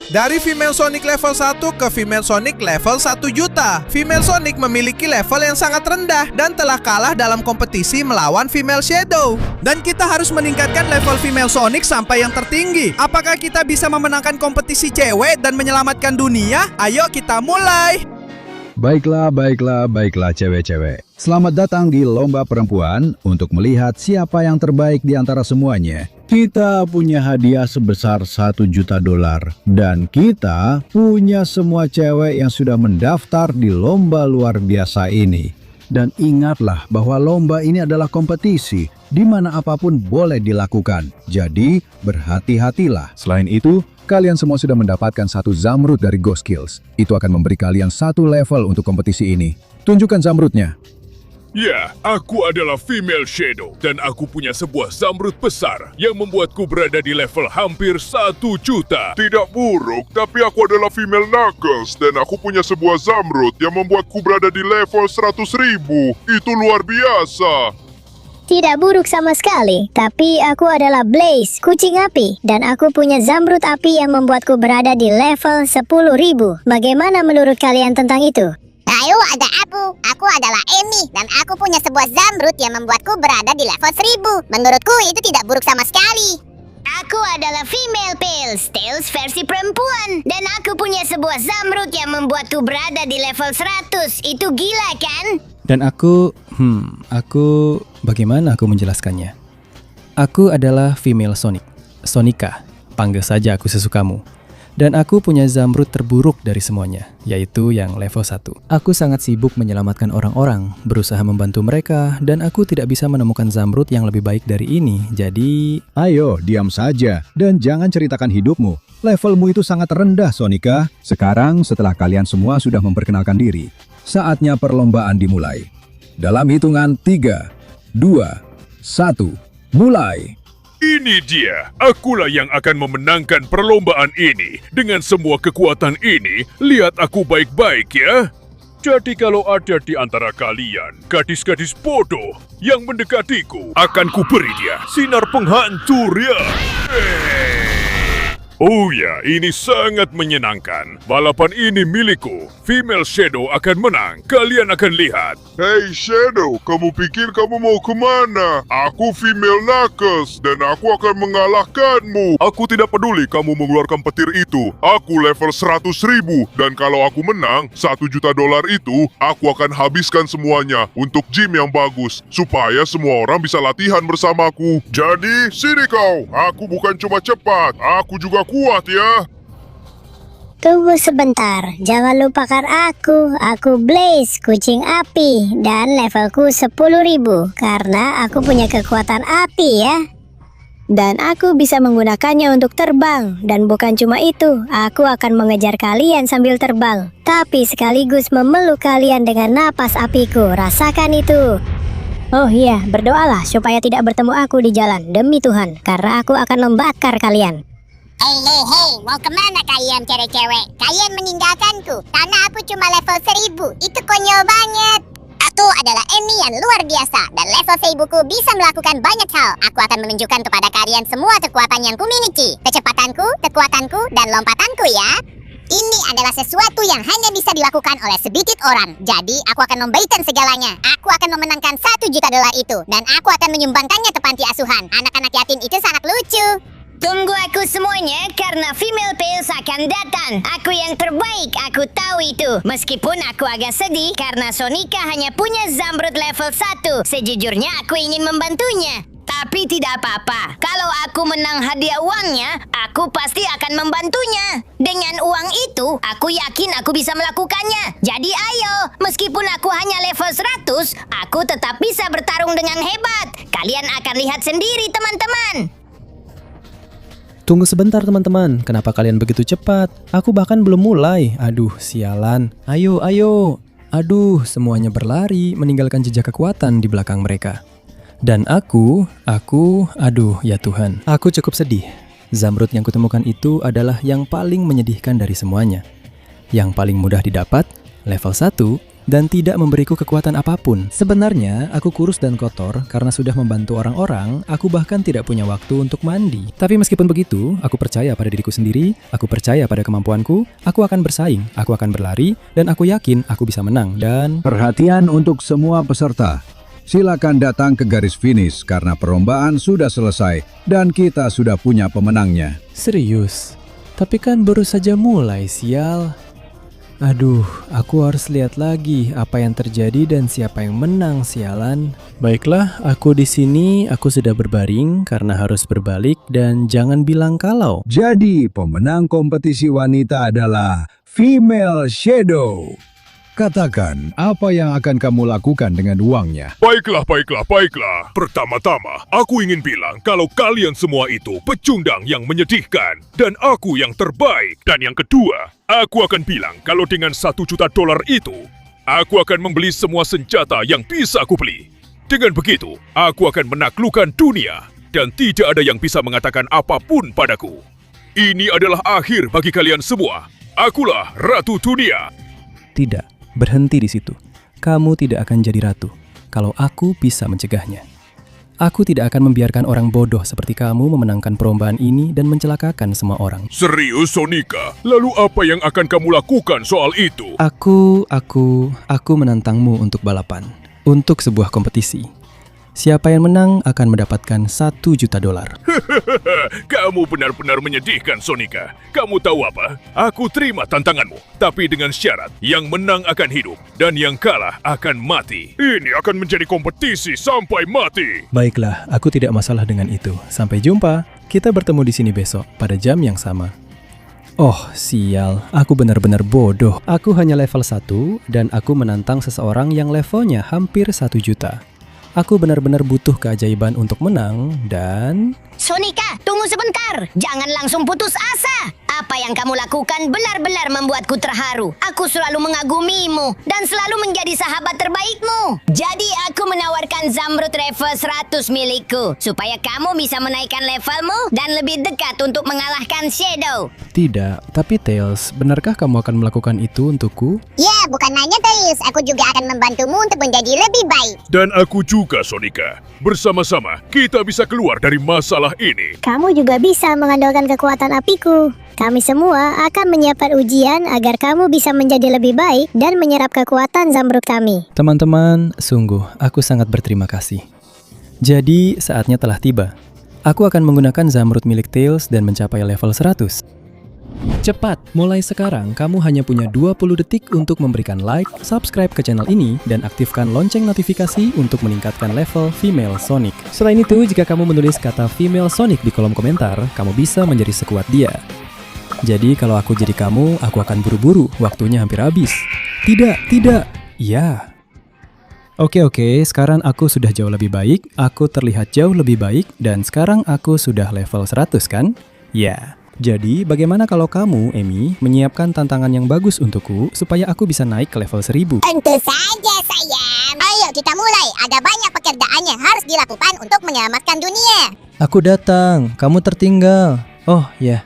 Dari Female Sonic level 1 ke Female Sonic level 1 juta. Female Sonic memiliki level yang sangat rendah dan telah kalah dalam kompetisi melawan Female Shadow. Dan kita harus meningkatkan level Female Sonic sampai yang tertinggi. Apakah kita bisa memenangkan kompetisi cewek dan menyelamatkan dunia? Ayo kita mulai! Baiklah cewek-cewek. Selamat datang di Lomba Perempuan untuk melihat siapa yang terbaik di antara semuanya. Kita punya hadiah sebesar $1 juta dan kita punya semua cewek yang sudah mendaftar di lomba luar biasa ini. Dan ingatlah bahwa lomba ini adalah kompetisi di mana apapun boleh dilakukan. Jadi berhati-hatilah. Selain itu, kalian semua sudah mendapatkan 1 zamrud dari Ghost Skills. Itu akan memberi kalian 1 level untuk kompetisi ini. Tunjukkan zamrudnya. Ya, aku adalah Female Shadow dan aku punya sebuah zamrud besar yang membuatku berada di level hampir 1 juta. Tidak buruk, tapi aku adalah Female Knuckles dan aku punya sebuah zamrud yang membuatku berada di level 100.000. Itu luar biasa. Tidak buruk sama sekali, tapi aku adalah Blaze, kucing api, dan aku punya zamrud api yang membuatku berada di level 10.000. Bagaimana menurut kalian tentang itu? Ayo ada aku adalah Amy dan aku punya sebuah zamrud yang membuatku berada di level 1000. Menurutku itu tidak buruk sama sekali. Aku adalah Female Pales, Tails versi perempuan. Dan aku punya sebuah zamrud yang membuatku berada di level 100. Itu gila kan? Dan aku bagaimana aku menjelaskannya? Aku adalah Female Sonic, Sonika, panggil saja aku sesukamu. Dan aku punya zamrud terburuk dari semuanya, yaitu yang level 1. Aku sangat sibuk menyelamatkan orang-orang, berusaha membantu mereka, dan aku tidak bisa menemukan zamrud yang lebih baik dari ini, jadi... Ayo, diam saja, dan jangan ceritakan hidupmu. Levelmu itu sangat rendah, Sonika. Sekarang, setelah kalian semua sudah memperkenalkan diri, saatnya perlombaan dimulai. Dalam hitungan 3, 2, 1, mulai! Ini dia, akulah yang akan memenangkan perlombaan ini. Dengan semua kekuatan ini, lihat aku baik-baik ya. Jadi kalau ada di antara kalian, gadis-gadis bodoh yang mendekatiku, akan kuberi dia sinar penghancur ya. Oh ya, ini sangat menyenangkan. Balapan ini milikku. Female Shadow akan menang. Kalian akan lihat. Hey Shadow, kamu pikir kamu mau kemana? Aku Female Knuckles dan aku akan mengalahkanmu. Aku tidak peduli kamu mengeluarkan petir itu. Aku level 100.000 dan kalau aku menang, $1 juta itu, aku akan habiskan semuanya untuk gym yang bagus supaya semua orang bisa latihan bersamaku. Jadi, sini kau. Aku bukan cuma cepat, aku juga kuat ya. Tunggu sebentar, jangan lupakan aku Blaze, kucing api, dan levelku 10.000 karena aku punya kekuatan api ya. Dan aku bisa menggunakannya untuk terbang, dan bukan cuma itu, aku akan mengejar kalian sambil terbang, tapi sekaligus memeluk kalian dengan napas apiku, rasakan itu. Oh iya, berdoalah supaya tidak bertemu aku di jalan, demi Tuhan, karena aku akan membakar kalian. Hei, mau kemana kalian cewek-cewek? Kalian meninggalkanku karena aku cuma level 1000. Itu konyol banget. Aku adalah Amy yang luar biasa dan level 1000ku bisa melakukan banyak hal. Aku akan menunjukkan kepada kalian semua kekuatan yang kumiliki. Kecepatanku, kekuatanku, dan lompatanku ya. Ini adalah sesuatu yang hanya bisa dilakukan oleh sedikit orang. Jadi aku akan memberikan segalanya. Aku akan memenangkan $1 juta itu dan aku akan menyumbangkannya ke panti asuhan. Anak-anak yatim itu sangat lucu. Tunggu aku semuanya karena Female Pales akan datang. Aku yang terbaik, aku tahu itu. Meskipun aku agak sedih karena Sonika hanya punya zamrud level 1. Sejujurnya aku ingin membantunya. Tapi tidak apa-apa. Kalau aku menang hadiah uangnya, aku pasti akan membantunya. Dengan uang itu, aku yakin aku bisa melakukannya. Jadi ayo, meskipun aku hanya level 100, aku tetap bisa bertarung dengan hebat. Kalian akan lihat sendiri teman-teman. Tunggu sebentar teman-teman, kenapa kalian begitu cepat? Aku bahkan belum mulai. Aduh, sialan. Ayo. Aduh, semuanya berlari meninggalkan jejak kekuatan di belakang mereka. Dan aduh, ya Tuhan. Aku cukup sedih. Zamrud yang kutemukan itu adalah yang paling menyedihkan dari semuanya. Yang paling mudah didapat, level 1, dan tidak memberiku kekuatan apapun. Sebenarnya, aku kurus dan kotor karena sudah membantu orang-orang, aku bahkan tidak punya waktu untuk mandi. Tapi meskipun begitu, aku percaya pada diriku sendiri, aku percaya pada kemampuanku, aku akan bersaing, aku akan berlari, dan aku yakin aku bisa menang. Dan Perhatian untuk semua peserta. Silakan datang ke garis finish karena perlombaan sudah selesai dan kita sudah punya pemenangnya. serius, tapi kan baru saja mulai, sial. Aduh, aku harus lihat lagi apa yang terjadi dan siapa yang menang, sialan. Baiklah, aku di sini, aku sudah berbaring karena harus berbalik dan jangan bilang kalau. Jadi pemenang kompetisi wanita adalah Female Shadow. Katakan, apa yang akan kamu lakukan dengan uangnya? Baiklah. Pertama-tama, aku ingin bilang kalau kalian semua itu pecundang yang menyedihkan dan aku yang terbaik. Dan yang kedua, aku akan bilang kalau dengan $1 juta itu, aku akan membeli semua senjata yang bisa aku beli. Dengan begitu, aku akan menaklukkan dunia dan tidak ada yang bisa mengatakan apapun padaku. Ini adalah akhir bagi kalian semua. Akulah Ratu Dunia. Tidak, berhenti di situ. Kamu tidak akan jadi ratu kalau aku bisa mencegahnya. Aku tidak akan membiarkan orang bodoh seperti kamu memenangkan perlombaan ini dan mencelakakan semua orang. Serius, Sonika? Lalu apa yang akan kamu lakukan soal itu? Aku menantangmu untuk balapan. Untuk sebuah kompetisi. Siapa yang menang akan mendapatkan $1 juta. Kamu benar-benar menyedihkan, Sonika. Kamu tahu apa? Aku terima tantanganmu, tapi dengan syarat yang menang akan hidup dan yang kalah akan mati. Ini akan menjadi kompetisi sampai mati. Baiklah, aku tidak masalah dengan itu. Sampai jumpa. Kita bertemu di sini besok pada jam yang sama. Oh, sial. Aku benar-benar bodoh. Aku hanya level 1 dan aku menantang seseorang yang levelnya hampir 1 juta. Aku benar-benar butuh keajaiban untuk menang dan... Sonika, tunggu sebentar. Jangan langsung putus asa. Apa yang kamu lakukan benar-benar membuatku terharu. Aku selalu mengagumimu dan selalu menjadi sahabat terbaikmu. Jadi aku menawarkan Zamrud level 100 milikku supaya kamu bisa menaikkan levelmu dan lebih dekat untuk mengalahkan Shadow. Tidak, tapi Tails, benarkah kamu akan melakukan itu untukku? Ya, bukan hanya Tails, aku juga akan membantumu untuk menjadi lebih baik. Dan aku juga, Sonika. Bersama-sama, kita bisa keluar dari masalah ini. Kamu juga bisa mengandalkan kekuatan apiku. Kami semua akan menyiapkan ujian agar kamu bisa menjadi lebih baik dan menyerap kekuatan Zamrud kami. Teman-teman, sungguh aku sangat berterima kasih. Jadi, saatnya telah tiba. Aku akan menggunakan Zamrud milik Tails dan mencapai level 100. Cepat, mulai sekarang kamu hanya punya 20 detik untuk memberikan like, subscribe ke channel ini, dan aktifkan lonceng notifikasi untuk meningkatkan level Female Sonic. Selain itu, jika kamu menulis kata Female Sonic di kolom komentar, kamu bisa menjadi sekuat dia. Jadi kalau aku jadi kamu, aku akan buru-buru, waktunya hampir habis. Tidak, ya. Oke, sekarang aku sudah jauh lebih baik, aku terlihat jauh lebih baik, dan sekarang aku sudah level 100 kan? Ya. Jadi, bagaimana kalau kamu, Amy, menyiapkan tantangan yang bagus untukku supaya aku bisa naik ke level 1000? Tentu saja, sayang. Ayo kita mulai. Ada banyak pekerjaan yang harus dilakukan untuk menyelamatkan dunia. Aku datang, kamu tertinggal. Oh, ya.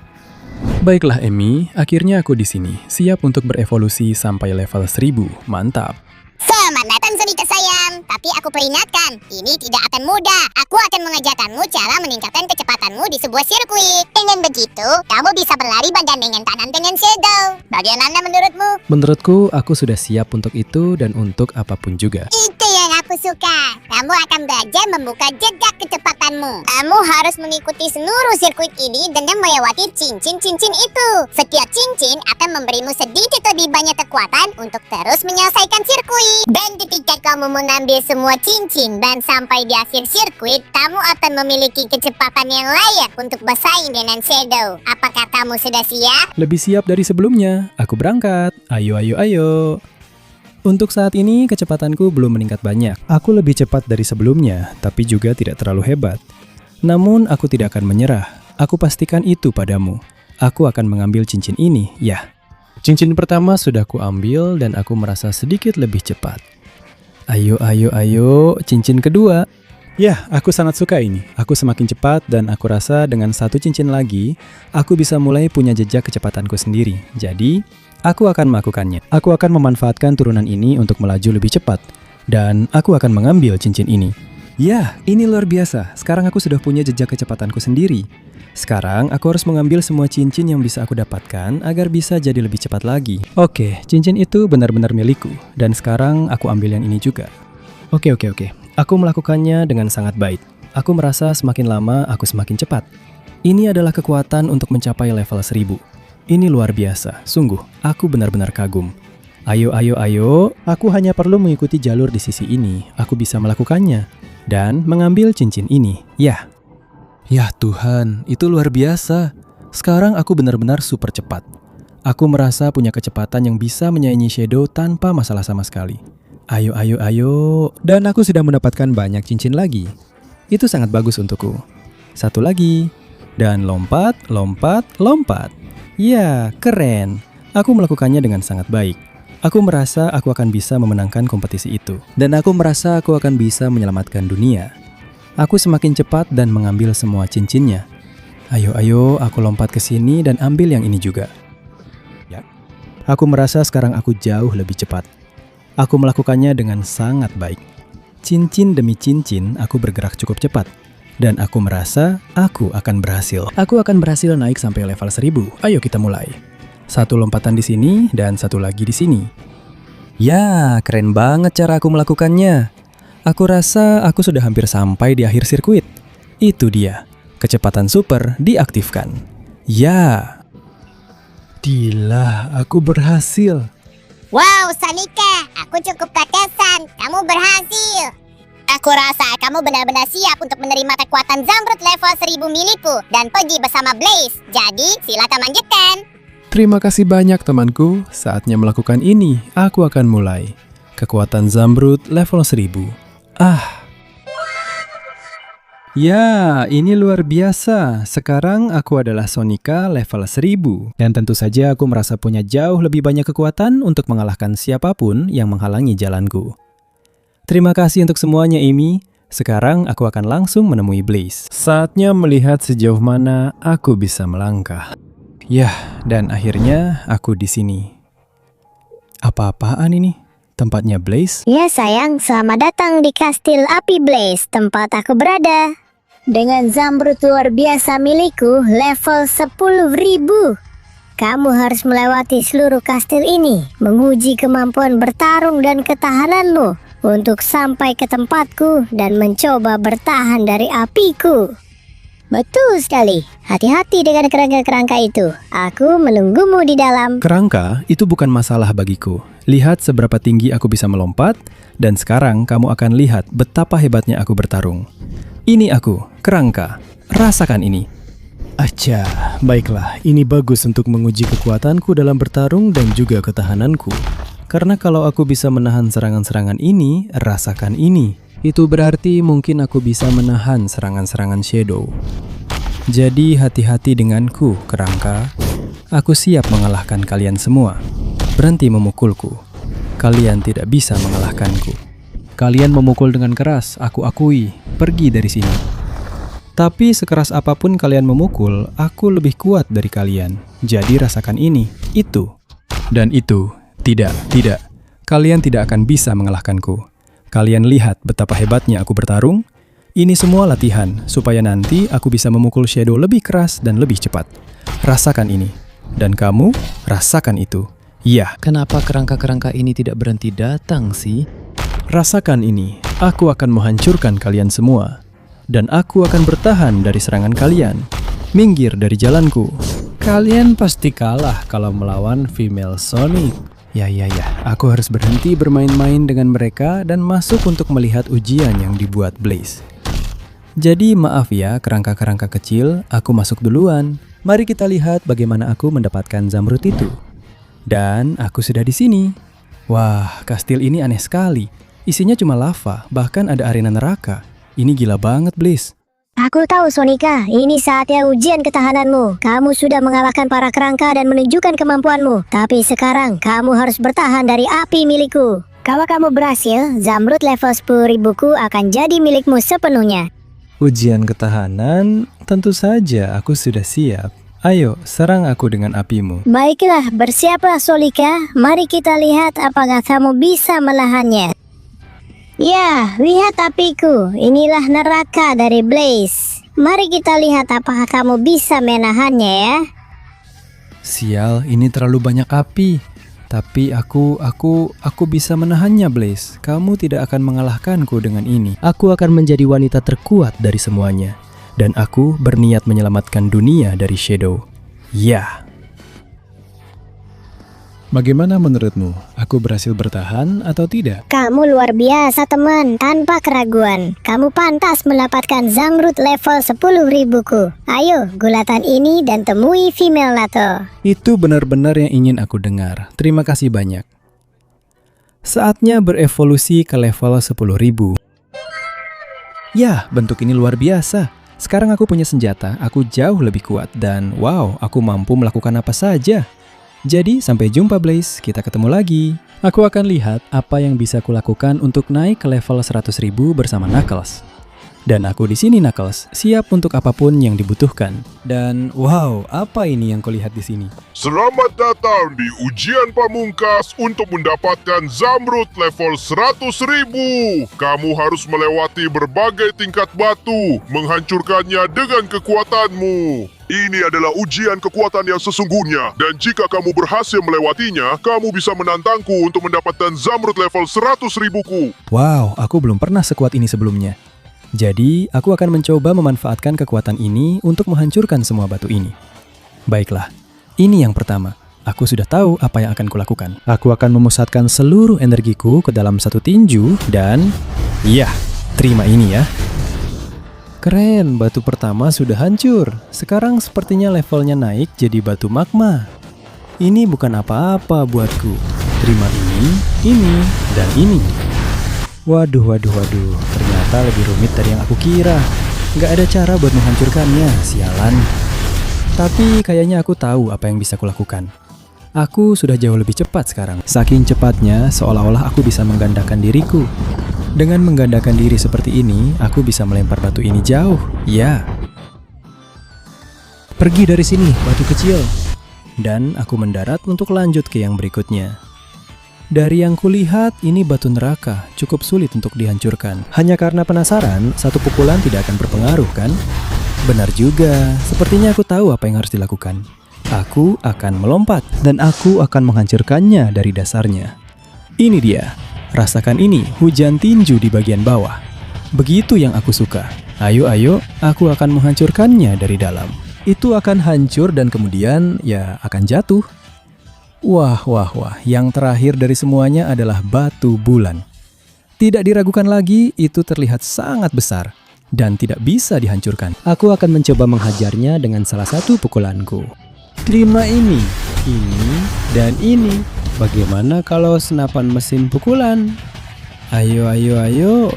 Baiklah, Amy, akhirnya aku di sini, siap untuk berevolusi sampai level 1000. Mantap. Selamat datang, Sonika sayang. Tapi aku peringatkan, ini tidak akan mudah. Aku akan mengajarkanmu cara meningkatkan kecepatanmu di sebuah sirkuit. Dengan begitu, kamu bisa berlari bergandengan tangan dengan Shadow. Bagaimana menurutmu? Menurutku, aku sudah siap untuk itu dan untuk apapun juga. Itu yang aku suka. Kamu akan belajar membuka jejak kecepatanmu. Kamu harus mengikuti seluruh sirkuit ini dengan melewati cincin-cincin itu. Setiap cincin akan memberimu sedikit lebih banyak kekuatan untuk terus menyelesaikan sirkuit. Dan ketika kamu mengambil semua cincin dan sampai di akhir sirkuit, kamu akan memiliki kecepatan yang layak untuk bersaing dengan Shadow. Apakah kamu sudah siap? Lebih siap dari sebelumnya. Aku berangkat. Ayo. Untuk saat ini, kecepatanku belum meningkat banyak. Aku lebih cepat dari sebelumnya, tapi juga tidak terlalu hebat. Namun, aku tidak akan menyerah. Aku pastikan itu padamu. Aku akan mengambil cincin ini, ya. Cincin pertama sudah kuambil dan aku merasa sedikit lebih cepat. Ayo, cincin kedua. Ya, aku sangat suka ini. Aku semakin cepat dan aku rasa dengan satu cincin lagi, aku bisa mulai punya jejak kecepatanku sendiri. Jadi, Aku akan melakukannya. Aku akan memanfaatkan turunan ini untuk melaju lebih cepat. Dan aku akan mengambil cincin ini. Ya, ini luar biasa. Sekarang aku sudah punya jejak kecepatanku sendiri. Sekarang aku harus mengambil semua cincin yang bisa aku dapatkan agar bisa jadi lebih cepat lagi. Oke, cincin itu benar-benar milikku. Dan sekarang aku ambil yang ini juga. Oke. Aku melakukannya dengan sangat baik. Aku merasa semakin lama aku semakin cepat. Ini adalah kekuatan untuk mencapai level 1000. Ini luar biasa. Sungguh, aku benar-benar kagum. Ayo. Aku hanya perlu mengikuti jalur di sisi ini. Aku bisa melakukannya. Dan mengambil cincin ini. Ya Tuhan, itu luar biasa. Sekarang aku benar-benar super cepat. Aku merasa punya kecepatan yang bisa menyaingi Shadow tanpa masalah sama sekali. Ayo. Dan aku sudah mendapatkan banyak cincin lagi. Itu sangat bagus untukku. Satu lagi. Dan lompat. Ya, keren. Aku melakukannya dengan sangat baik. Aku merasa aku akan bisa memenangkan kompetisi itu. Dan aku merasa aku akan bisa menyelamatkan dunia. Aku semakin cepat dan mengambil semua cincinnya. Ayo, aku lompat ke sini dan ambil yang ini juga. Ya. Aku merasa sekarang aku jauh lebih cepat. Aku melakukannya dengan sangat baik. Cincin demi cincin, aku bergerak cukup cepat. Dan aku merasa aku akan berhasil. Aku akan berhasil naik sampai level 1000. Ayo kita mulai. Satu lompatan di sini dan satu lagi di sini. Ya, keren banget cara aku melakukannya. Aku rasa aku sudah hampir sampai di akhir sirkuit. Itu dia. Kecepatan super diaktifkan. Ya. Gila, aku berhasil. Wow, Sonika, aku cukup terkesan. Kamu berhasil. Aku rasa kamu benar-benar siap untuk menerima kekuatan Zamrud level 1000 milikku dan pergi bersama Blaze. Jadi, silakan lanjutkan. Terima kasih banyak temanku. Saatnya melakukan ini. Aku akan mulai. Kekuatan Zamrud level 1000. Ya, ini luar biasa. Sekarang aku adalah Sonika level 1000. Dan tentu saja aku merasa punya jauh lebih banyak kekuatan untuk mengalahkan siapapun yang menghalangi jalanku. Terima kasih untuk semuanya, Amy. Sekarang aku akan langsung menemui Blaze. Saatnya melihat sejauh mana aku bisa melangkah. Yah, dan akhirnya aku di sini. Apa-apaan ini? Tempatnya Blaze? Ya sayang, selamat datang di Kastil Api Blaze, tempat aku berada. Dengan Zamrud luar biasa milikku, level 10.000. Kamu harus melewati seluruh kastil ini, menguji kemampuan bertarung dan ketahananmu untuk sampai ke tempatku dan mencoba bertahan dari apiku. Betul sekali. Hati-hati dengan kerangka-kerangka itu. Aku menunggumu di dalam. Kerangka itu bukan masalah bagiku. Lihat seberapa tinggi aku bisa melompat, dan sekarang kamu akan lihat betapa hebatnya aku bertarung. Ini aku, kerangka. Rasakan ini. Acha, baiklah. Ini bagus untuk menguji kekuatanku dalam bertarung dan juga ketahananku. Karena kalau aku bisa menahan serangan-serangan ini, rasakan ini. Itu berarti mungkin aku bisa menahan serangan-serangan Shadow. Jadi hati-hati denganku, kerangka. Aku siap mengalahkan kalian semua. Berhenti memukulku. Kalian tidak bisa mengalahkanku. Kalian memukul dengan keras, aku akui. Pergi dari sini. Tapi sekeras apapun kalian memukul, aku lebih kuat dari kalian. Jadi rasakan ini, itu. Dan itu. Tidak. Kalian tidak akan bisa mengalahkanku. Kalian lihat betapa hebatnya aku bertarung? Ini semua latihan, supaya nanti aku bisa memukul Shadow lebih keras dan lebih cepat. Rasakan ini. Dan kamu, rasakan itu. Ya. Kenapa kerangka-kerangka ini tidak berhenti datang sih? Rasakan ini. Aku akan menghancurkan kalian semua. Dan aku akan bertahan dari serangan kalian. Minggir dari jalanku. Kalian pasti kalah kalau melawan female Sonic. Ya, aku harus berhenti bermain-main dengan mereka dan masuk untuk melihat ujian yang dibuat Blaze. Jadi maaf ya kerangka-kerangka kecil, aku masuk duluan. Mari kita lihat bagaimana aku mendapatkan Zamrud itu. Dan aku sudah di sini. Wah, kastil ini aneh sekali. Isinya cuma lava, bahkan ada arena neraka. Ini gila banget, Blaze. Aku tahu Sonika, ini saatnya ujian ketahananmu. Kamu sudah mengalahkan para kerangka dan menunjukkan kemampuanmu. Tapi sekarang kamu harus bertahan dari api milikku. Kalau kamu berhasil, Zamrud level 10.000ku akan jadi milikmu sepenuhnya. Ujian ketahanan, tentu saja aku sudah siap. Ayo, serang aku dengan apimu. Baiklah, bersiaplah Solika. Mari kita lihat apakah kamu bisa melahannya. Ya, lihat apiku. Inilah neraka dari Blaze. Mari kita lihat apakah kamu bisa menahannya ya. Sial, ini terlalu banyak api. Tapi aku bisa menahannya, Blaze. Kamu tidak akan mengalahkanku dengan ini. Aku akan menjadi wanita terkuat dari semuanya. Dan aku berniat menyelamatkan dunia dari Shadow. Ya. Bagaimana menurutmu? Aku berhasil bertahan atau tidak? Kamu luar biasa teman, tanpa keraguan. Kamu pantas mendapatkan Zamrud level 10.000-ku. Ayo, gulatan ini dan temui female Nato. Itu benar-benar yang ingin aku dengar. Terima kasih banyak. Saatnya berevolusi ke level 10.000. Ya, bentuk ini luar biasa. Sekarang aku punya senjata, aku jauh lebih kuat. Dan wow, aku mampu melakukan apa saja. Jadi, sampai jumpa Blaze, kita ketemu lagi. Aku akan lihat apa yang bisa kulakukan untuk naik ke level 100.000 bersama Knuckles. Dan aku di sini Knuckles, siap untuk apapun yang dibutuhkan. Dan wow, apa ini yang kulihat di sini? Selamat datang di ujian pamungkas untuk mendapatkan Zamrud level 100.000. Kamu harus melewati berbagai tingkat batu, menghancurkannya dengan kekuatanmu. Ini adalah ujian kekuatan yang sesungguhnya, dan jika kamu berhasil melewatinya, kamu bisa menantangku untuk mendapatkan Zamrud level 100.000-ku. Wow, aku belum pernah sekuat ini sebelumnya. Jadi, aku akan mencoba memanfaatkan kekuatan ini untuk menghancurkan semua batu ini. Baiklah, ini yang pertama. Aku sudah tahu apa yang akan kulakukan. Aku akan memusatkan seluruh energiku ke dalam satu tinju dan... ya, terima ini ya. Keren, batu pertama sudah hancur. Sekarang sepertinya levelnya naik jadi batu magma. Ini bukan apa-apa buatku. Terima ini, dan ini. Waduh. Ternyata lebih rumit dari yang aku kira. Nggak ada cara buat menghancurkannya, sialan. Tapi kayaknya aku tahu apa yang bisa kulakukan. Aku sudah jauh lebih cepat sekarang. Saking cepatnya, seolah-olah aku bisa menggandakan diriku. Dengan menggandakan diri seperti ini, aku bisa melempar batu ini jauh. Ya. Pergi dari sini, batu kecil. Dan aku mendarat untuk lanjut ke yang berikutnya. Dari yang kulihat, ini batu neraka, cukup sulit untuk dihancurkan. Hanya karena penasaran, satu pukulan tidak akan berpengaruh kan? Benar juga, sepertinya aku tahu apa yang harus dilakukan. Aku akan melompat, dan aku akan menghancurkannya dari dasarnya. Ini dia. Rasakan ini, hujan tinju di bagian bawah. Begitu yang aku suka. Ayo, aku akan menghancurkannya dari dalam. Itu akan hancur dan kemudian, ya, akan jatuh. Wah, yang terakhir dari semuanya adalah batu bulan. Tidak diragukan lagi, itu terlihat sangat besar dan tidak bisa dihancurkan. Aku akan mencoba menghajarnya dengan salah satu pukulanku. Terima ini, dan ini. Bagaimana kalau senapan mesin pukulan? Ayo,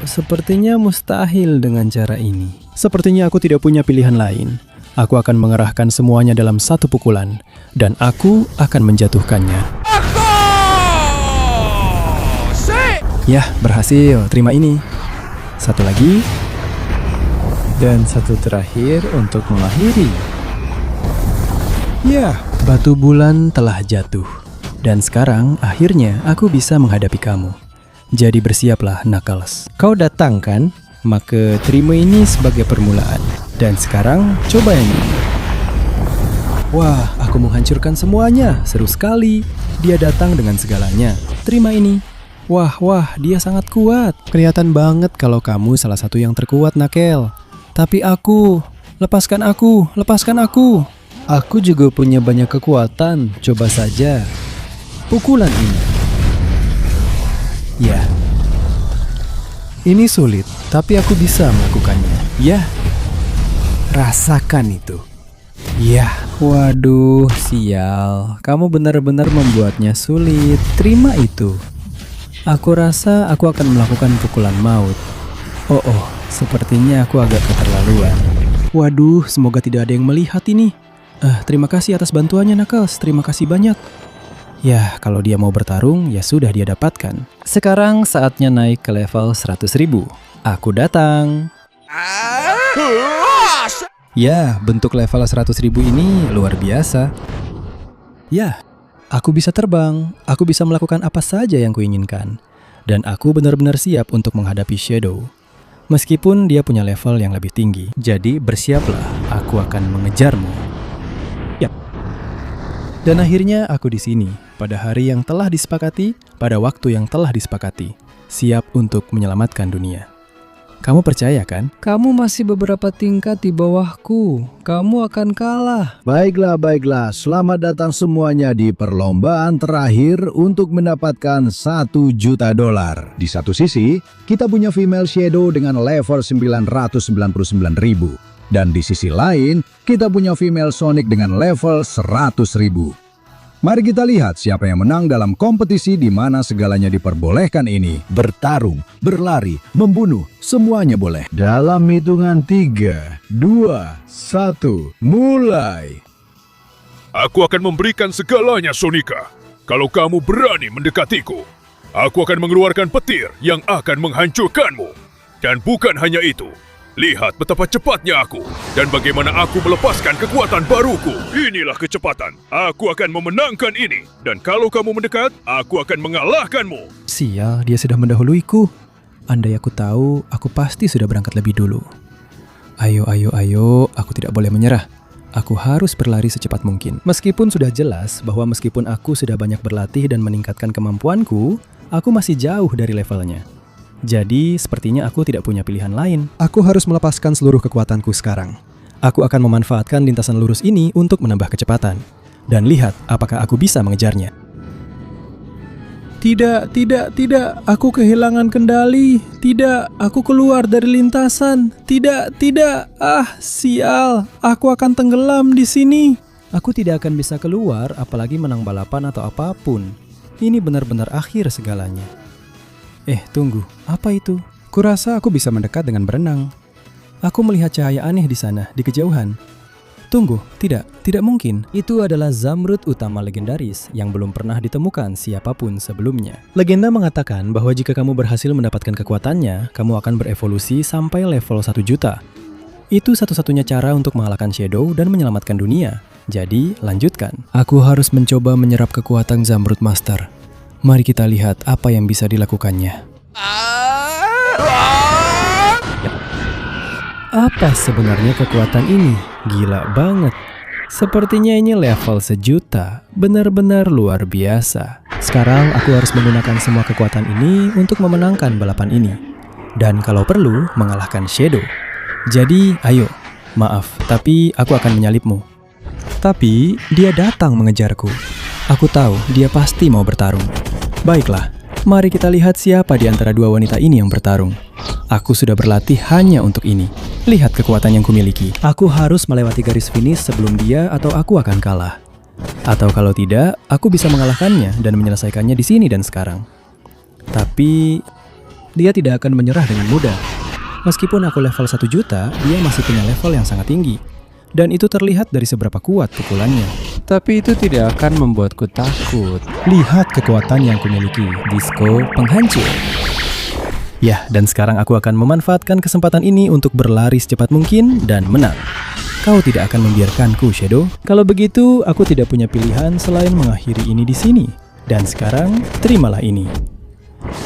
sepertinya mustahil dengan cara ini. Sepertinya aku tidak punya pilihan lain. Aku akan mengerahkan semuanya dalam satu pukulan, dan aku akan menjatuhkannya. Yah, berhasil. Terima ini. Satu lagi. Dan satu terakhir untuk mengakhiri. Yah, batu bulan telah jatuh. Dan sekarang, akhirnya aku bisa menghadapi kamu. Jadi bersiaplah, Knuckles. Kau datang kan? Maka terima ini sebagai permulaan. Dan sekarang, coba yang ini. Wah, aku menghancurkan semuanya. Seru sekali. Dia datang dengan segalanya. Terima ini. Wah, dia sangat kuat. Kelihatan banget kalau kamu salah satu yang terkuat, Knuckles. Tapi aku... lepaskan aku. Aku juga punya banyak kekuatan. Coba saja. Pukulan ini. Ya. Ini sulit, tapi aku bisa melakukannya. Ya. Rasakan itu. Ya. Waduh, sial. Kamu benar-benar membuatnya sulit. Terima itu. Aku rasa aku akan melakukan pukulan maut. Oh, sepertinya aku agak keterlaluan. Waduh, semoga tidak ada yang melihat ini. Terima kasih atas bantuannya, Knuckles. Terima kasih banyak. Ya, kalau dia mau bertarung, ya sudah dia dapatkan. Sekarang saatnya naik ke level 100.000. Aku datang. Ya, bentuk level 100.000 ini luar biasa. Ya, aku bisa terbang, aku bisa melakukan apa saja yang kuinginkan. Dan aku benar-benar siap untuk menghadapi Shadow. Meskipun dia punya level yang lebih tinggi. Jadi bersiaplah, aku akan mengejarmu. Yap. Dan akhirnya aku di sini, pada hari yang telah disepakati, pada waktu yang telah disepakati, siap untuk menyelamatkan dunia. Kamu percaya kan? Kamu masih beberapa tingkat di bawahku. Kamu akan kalah. Baiklah, baiklah. Selamat datang semuanya di perlombaan terakhir untuk mendapatkan $1 juta. Di satu sisi, kita punya female Shadow dengan level 999.000. Dan di sisi lain, kita punya female Sonic dengan level 100.000. Mari kita lihat siapa yang menang dalam kompetisi di mana segalanya diperbolehkan ini. Bertarung, berlari, membunuh, semuanya boleh. Dalam hitungan 3, 2, 1, mulai. Aku akan memberikan segalanya, Sonika. Kalau kamu berani mendekatiku, aku akan mengeluarkan petir yang akan menghancurkanmu. Dan bukan hanya itu, lihat betapa cepatnya aku dan bagaimana aku melepaskan kekuatan baruku. Inilah kecepatan. Aku akan memenangkan ini. Dan kalau kamu mendekat, aku akan mengalahkanmu. Sial, dia sudah mendahuluiku. Andai aku tahu, aku pasti sudah berangkat lebih dulu. Ayo, aku tidak boleh menyerah. Aku harus berlari secepat mungkin. Meskipun sudah jelas bahwa meskipun aku sudah banyak berlatih dan meningkatkan kemampuanku, aku masih jauh dari levelnya. Jadi, sepertinya aku tidak punya pilihan lain. Aku harus melepaskan seluruh kekuatanku sekarang. Aku akan memanfaatkan lintasan lurus ini untuk menambah kecepatan. Dan lihat apakah aku bisa mengejarnya. Tidak. Aku kehilangan kendali. Tidak, aku keluar dari lintasan. Tidak. Sial. Aku akan tenggelam di sini. Aku tidak akan bisa keluar, apalagi menang balapan atau apapun. Ini benar-benar akhir segalanya. Tunggu, apa itu? Kurasa aku bisa mendekat dengan berenang. Aku melihat cahaya aneh di sana, di kejauhan. Tunggu, tidak mungkin. Itu adalah Zamrud utama legendaris yang belum pernah ditemukan siapapun sebelumnya. Legenda mengatakan bahwa jika kamu berhasil mendapatkan kekuatannya, kamu akan berevolusi sampai level 1 juta. Itu satu-satunya cara untuk mengalahkan Shadow dan menyelamatkan dunia. Jadi, lanjutkan. Aku harus mencoba menyerap kekuatan Zamrud Master. Mari kita lihat apa yang bisa dilakukannya. Apa sebenarnya kekuatan ini? Gila banget. Sepertinya ini level 1 juta. Benar-benar luar biasa. Sekarang aku harus menggunakan semua kekuatan ini untuk memenangkan balapan ini. Dan kalau perlu, mengalahkan Shadow. Jadi, ayo. Maaf, tapi aku akan menyalipmu. Tapi, dia datang mengejarku. Aku tahu dia pasti mau bertarung. Baiklah, mari kita lihat siapa di antara dua wanita ini yang bertarung. Aku sudah berlatih hanya untuk ini. Lihat kekuatan yang kumiliki. Aku harus melewati garis finish sebelum dia atau aku akan kalah. Atau kalau tidak, aku bisa mengalahkannya dan menyelesaikannya di sini dan sekarang. Tapi, dia tidak akan menyerah dengan mudah. Meskipun aku level 1 juta, dia masih punya level yang sangat tinggi. Dan itu terlihat dari seberapa kuat pukulannya. Tapi itu tidak akan membuatku takut. Lihat kekuatan yang kumiliki. Disco penghancur. Ya, dan sekarang aku akan memanfaatkan kesempatan ini untuk berlari secepat mungkin dan menang. Kau tidak akan membiarkanku, Shadow. Kalau begitu, aku tidak punya pilihan selain mengakhiri ini di sini. Dan sekarang, terimalah ini.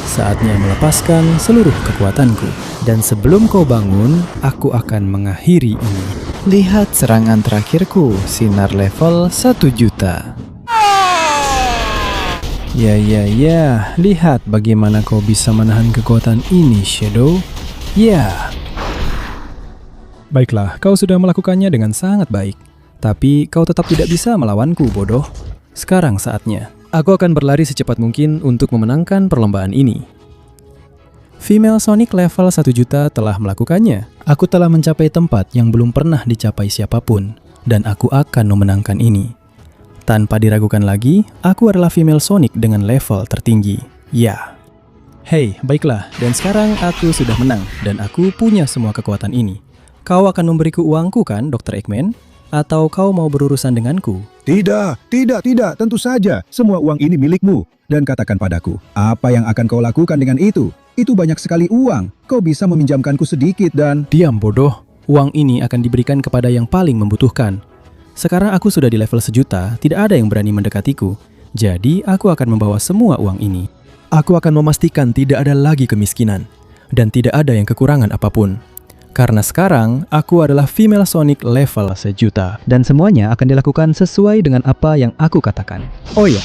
Saatnya melepaskan seluruh kekuatanku. Dan sebelum kau bangun, aku akan mengakhiri ini. Lihat serangan terakhirku, sinar level 1 juta. Ya, lihat bagaimana kau bisa menahan kekuatan ini, Shadow. Ya. Baiklah, kau sudah melakukannya dengan sangat baik. Tapi kau tetap tidak bisa melawanku, bodoh. Sekarang saatnya. Aku akan berlari secepat mungkin untuk memenangkan perlombaan ini. Female Sonic level 1 juta telah melakukannya. Aku telah mencapai tempat yang belum pernah dicapai siapapun. Dan aku akan memenangkan ini. Tanpa diragukan lagi, aku adalah female Sonic dengan level tertinggi. Ya. Hey, baiklah. Dan sekarang aku sudah menang. Dan aku punya semua kekuatan ini. Kau akan memberiku uangku kan, Dr. Eggman? Atau kau mau berurusan denganku? Tidak, tentu saja. Semua uang ini milikmu. Dan katakan padaku, apa yang akan kau lakukan dengan itu? Itu banyak sekali uang. Kau bisa meminjamkanku sedikit dan... Diam, bodoh. Uang ini akan diberikan kepada yang paling membutuhkan. Sekarang aku sudah di level 1 juta, tidak ada yang berani mendekatiku. Jadi, aku akan membawa semua uang ini. Aku akan memastikan tidak ada lagi kemiskinan. Dan tidak ada yang kekurangan apapun. Karena sekarang, aku adalah female Sonic level 1 juta. Dan semuanya akan dilakukan sesuai dengan apa yang aku katakan. Oh iya,